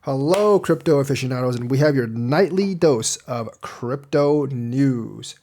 Hello, crypto aficionados, and we have your nightly dose of crypto news.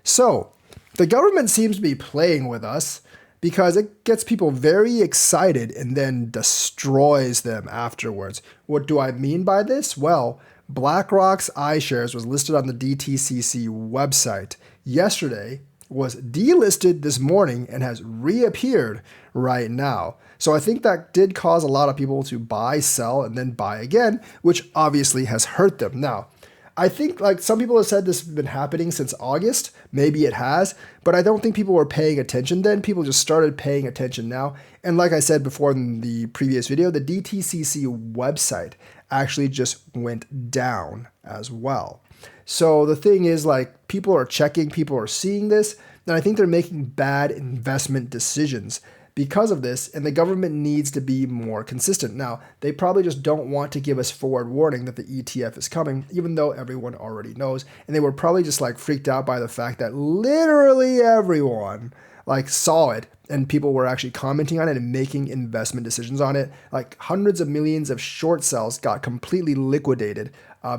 So, the government seems to be playing with us because it gets people very excited and then destroys them afterwards. What do I mean by this? Well, BlackRock's iShares was listed on the DTCC website yesterday, was delisted this morning, and has reappeared right now. So I think that did cause a lot of people to buy, sell, and then buy again, which obviously has hurt them. Now, I think like some people have said this has been happening since August. Maybe it has, but I don't think people were paying attention then. People just started paying attention now. And like I said before in the previous video, the DTCC website actually just went down as well. So the thing is, like, people are checking, people are seeing this, and I think they're making bad investment decisions because of this, and the government needs to be more consistent. Now, they probably just don't want to give us forward warning that the ETF is coming, even though everyone already knows, and they were probably just like freaked out by the fact that literally everyone like saw it and people were actually commenting on it and making investment decisions on it. Like hundreds of millions of short sells got completely liquidated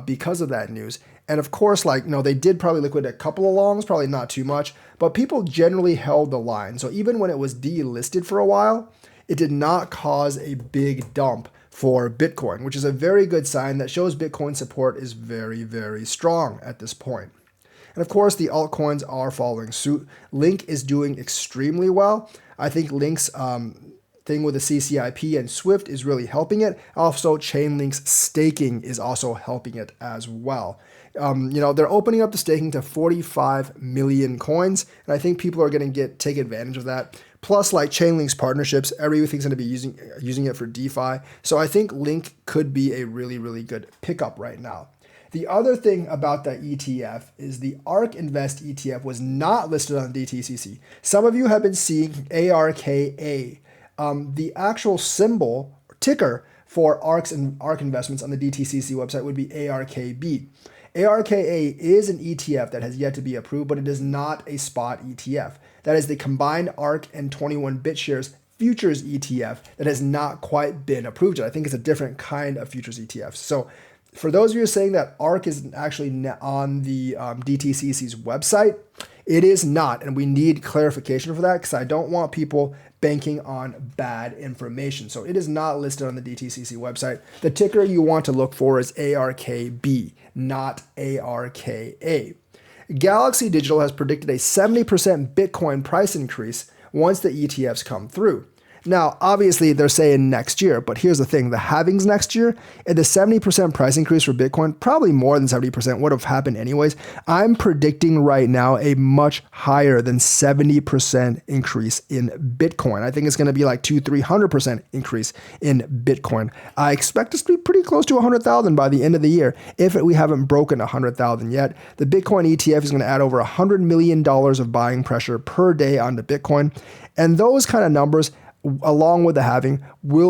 because of that news. And of course, like, they did probably liquidate a couple of longs, probably not too much, but people generally held the line. So even when it was delisted for a while, it did not cause a big dump for Bitcoin, which is a very good sign that shows Bitcoin support is very, very strong at this point. And of course, the altcoins are following suit. Link is doing extremely well. I think Link's thing with the CCIP and Swift is really helping it. Also, Chainlink's staking is also helping it as well. They're opening up the staking to 45 million coins, and I think people are going to take advantage of that. Plus, like Chainlink's partnerships, everything's going to be using it for DeFi. So I think Link could be a really, really good pickup right now. The other thing about the ETF is the Ark Invest ETF was not listed on DTCC. Some of you have been seeing ARKA. The actual symbol, ticker for Ark investments on the DTCC website would be ARKB. ARKA is an ETF that has yet to be approved, but it is not a spot ETF. That is the combined Ark and 21 BitShares futures ETF that has not quite been approved yet. I think it's a different kind of futures ETF. So for those of you saying that Ark is actually on the DTCC's website, it is not, and we need clarification for that because I don't want people banking on bad information. So it is not listed on the DTCC website. The ticker you want to look for is ARKB, not ARKA. Galaxy Digital has predicted a 70% Bitcoin price increase once the ETFs come through. Now, obviously, they're saying next year, but here's the thing. The halvings next year and the 70% price increase for Bitcoin, probably more than 70% would have happened anyways. I'm predicting right now a much higher than 70% increase in Bitcoin. I think it's going to be like 200-300% increase in Bitcoin. I expect us to be pretty close to 100,000 by the end of the year if we haven't broken 100,000 yet. The Bitcoin ETF is going to add over $100 million of buying pressure per day onto Bitcoin. And those kind of numbers, along with the halving,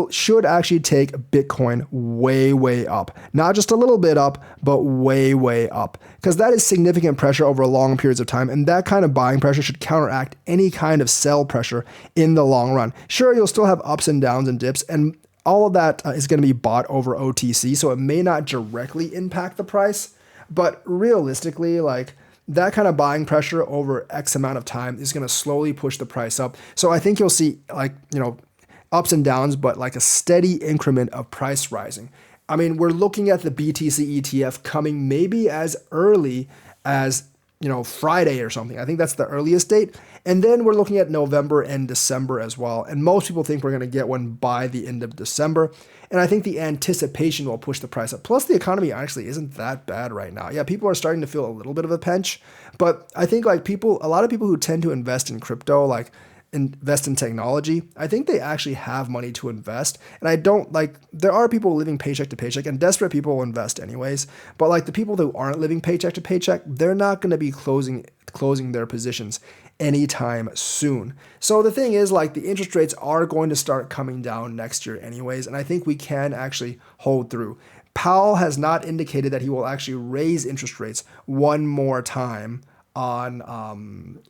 should actually take Bitcoin way up. Not just a little bit up, but way up. Because that is significant pressure over long periods of time, and that kind of buying pressure should counteract any kind of sell pressure in the long run. Sure, you'll still have ups and downs and dips, and all of that is going to be bought over OTC, so it may not directly impact the price, but realistically, like, that kind of buying pressure over X amount of time is going to slowly push the price up. So I think you'll see ups and downs, but like a steady increment of price rising. I mean, we're looking at the BTC ETF coming maybe as early as Friday or something. I think that's the earliest date. And then we're looking at November and December as well. And most people think we're going to get one by the end of December. And I think the anticipation will push the price up. Plus, the economy actually isn't that bad right now. Yeah, people are starting to feel a little bit of a pinch. But I think a lot of people who tend to invest in crypto, like invest in technology, I think they actually have money to invest. And there are people living paycheck to paycheck, and desperate people will invest anyways. But like the people who aren't living paycheck to paycheck, they're not going to be closing their positions anytime soon. So the thing is, like, the interest rates are going to start coming down next year anyways, and I think we can actually hold through. Powell has not indicated that he will actually raise interest rates one more time in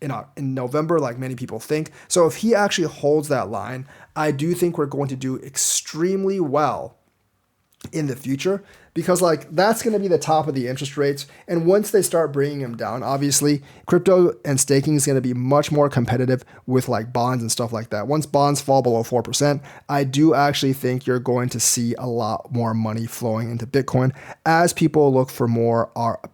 November, like many people think. So if he actually holds that line, I do think we're going to do extremely well in the future, because like that's going to be the top of the interest rates. And once they start bringing them down, obviously crypto and staking is going to be much more competitive with like bonds and stuff like that. Once bonds fall below 4%, I do actually think you're going to see a lot more money flowing into Bitcoin as people look for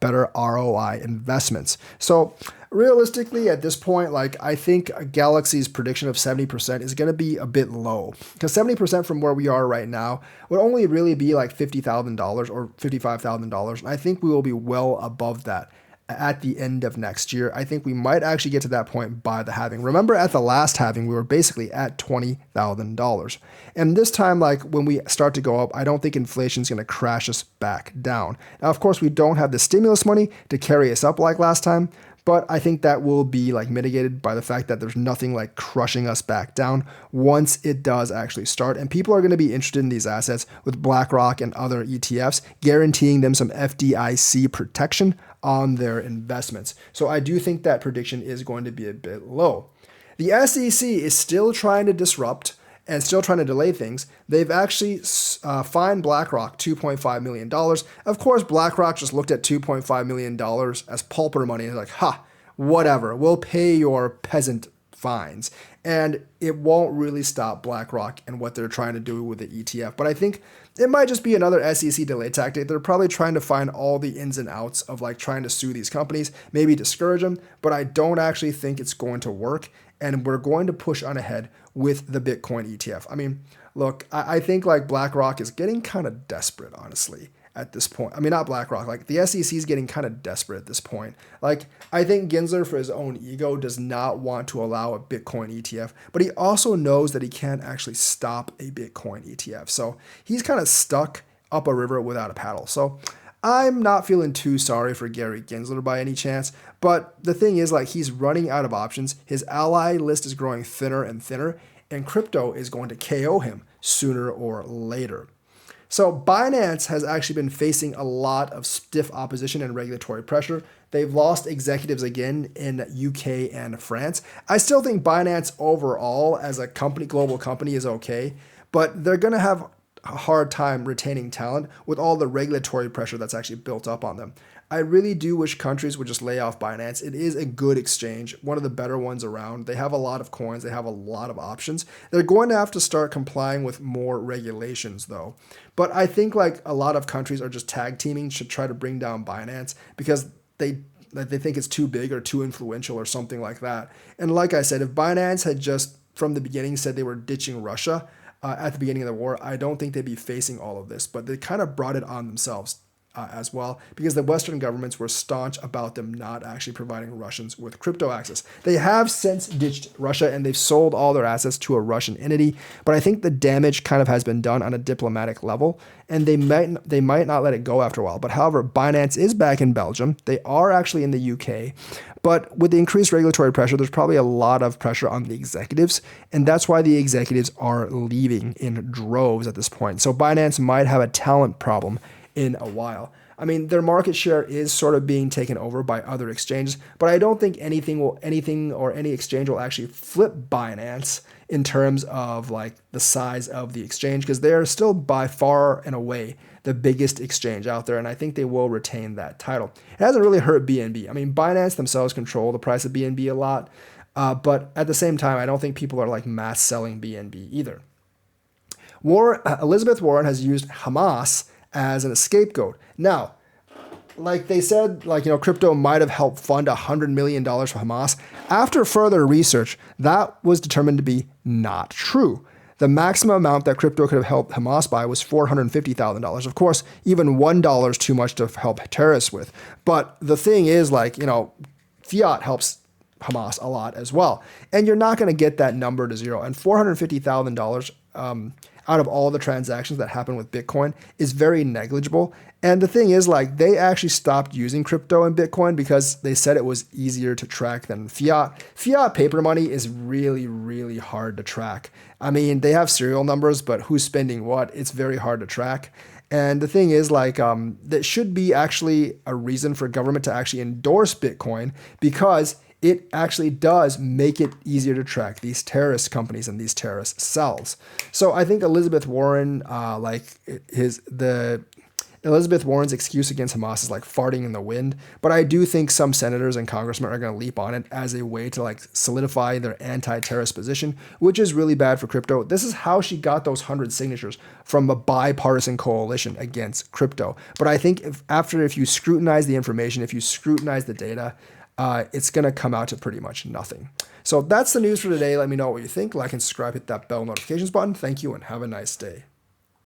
better ROI investments. So realistically, at this point, like I think Galaxy's prediction of 70% is going to be a bit low, because 70% from where we are right now would only really be like $50,000 or $55,000. And I think we will be well above that at the end of next year. I think we might actually get to that point by the halving. Remember, at the last halving, we were basically at $20,000. And this time, like when we start to go up, I don't think inflation is going to crash us back down. Now, of course, we don't have the stimulus money to carry us up like last time, but I think that will be like mitigated by the fact that there's nothing like crushing us back down once it does actually start. And people are going to be interested in these assets with BlackRock and other ETFs, guaranteeing them some FDIC protection on their investments. So I do think that prediction is going to be a bit low. The SEC is still trying to disrupt and still trying to delay things. They've actually fined BlackRock $2.5 million. Of course, BlackRock just looked at $2.5 million as pulper money and like, whatever, we'll pay your peasant fines. And it won't really stop BlackRock and what they're trying to do with the ETF. But I think it might just be another SEC delay tactic. They're probably trying to find all the ins and outs of like trying to sue these companies, maybe discourage them, but I don't actually think it's going to work. And we're going to push on ahead with the Bitcoin ETF. I mean, look, I think like BlackRock is getting kind of desperate, honestly, at this point. I mean, not BlackRock, like the SEC is getting kind of desperate at this point. Like, I think Gensler, for his own ego, does not want to allow a Bitcoin ETF, but he also knows that he can't actually stop a Bitcoin ETF. So he's kind of stuck up a river without a paddle. So I'm not feeling too sorry for Gary Gensler by any chance, but the thing is, like, he's running out of options. His ally list is growing thinner and thinner, and crypto is going to KO him sooner or later. So Binance has actually been facing a lot of stiff opposition and regulatory pressure. They've lost executives again in UK and France. I still think Binance overall as a company, global company, is okay, but they're going to have a hard time retaining talent with all the regulatory pressure that's actually built up on them. I really do wish countries would just lay off Binance. It is a good exchange, one of the better ones around. They have a lot of coins. They have a lot of options. They're going to have to start complying with more regulations, though. But I think like a lot of countries are just tag teaming to try to bring down Binance because they think it's too big or too influential or something like that. And like I said, if Binance had just from the beginning said they were ditching Russia at the beginning of the war, I don't think they'd be facing all of this. But they kind of brought it on themselves as well, because the Western governments were staunch about them not actually providing Russians with crypto access. They have since ditched Russia and they've sold all their assets to a Russian entity, but I think the damage kind of has been done on a diplomatic level, and they might not let it go after a while. But however, Binance is back in Belgium. They are actually in the UK, but with the increased regulatory pressure, there's probably a lot of pressure on the executives, and that's why the executives are leaving in droves at this point. So Binance might have a talent problem in a while. I mean, their market share is sort of being taken over by other exchanges, but I don't think any exchange will actually flip Binance in terms of like the size of the exchange, because they are still by far and away the biggest exchange out there, and I think they will retain that title. It hasn't really hurt BNB. I mean, Binance themselves control the price of BNB a lot, but at the same time, I don't think people are like mass selling BNB either. Elizabeth Warren has used Hamas as a scapegoat. Now, like they said, crypto might have helped fund $100 million for Hamas. After further research, that was determined to be not true. The maximum amount that crypto could have helped Hamas by was $450,000. Of course, even $1 is too much to help terrorists with. But the thing is, fiat helps Hamas a lot as well. And you're not going to get that number to zero. And $450,000 out of all the transactions that happen with Bitcoin is very negligible. And the thing is, they actually stopped using crypto and Bitcoin because they said it was easier to track than fiat. Fiat paper money is really, really hard to track. I mean, they have serial numbers, but who's spending what? It's very hard to track. And the thing is, that should be actually a reason for government to actually endorse Bitcoin, because it actually does make it easier to track these terrorist companies and these terrorist cells. So I think Elizabeth Warren's excuse against Hamas is like farting in the wind. But I do think some senators and congressmen are going to leap on it as a way to like solidify their anti-terrorist position, which is really bad for crypto. This is how she got those 100 signatures, from a bipartisan coalition against crypto. But I think if you scrutinize the information, if you scrutinize the data, it's going to come out to pretty much nothing. So that's the news for today. Let me know what you think. Like and subscribe, hit that bell notifications button. Thank you and have a nice day.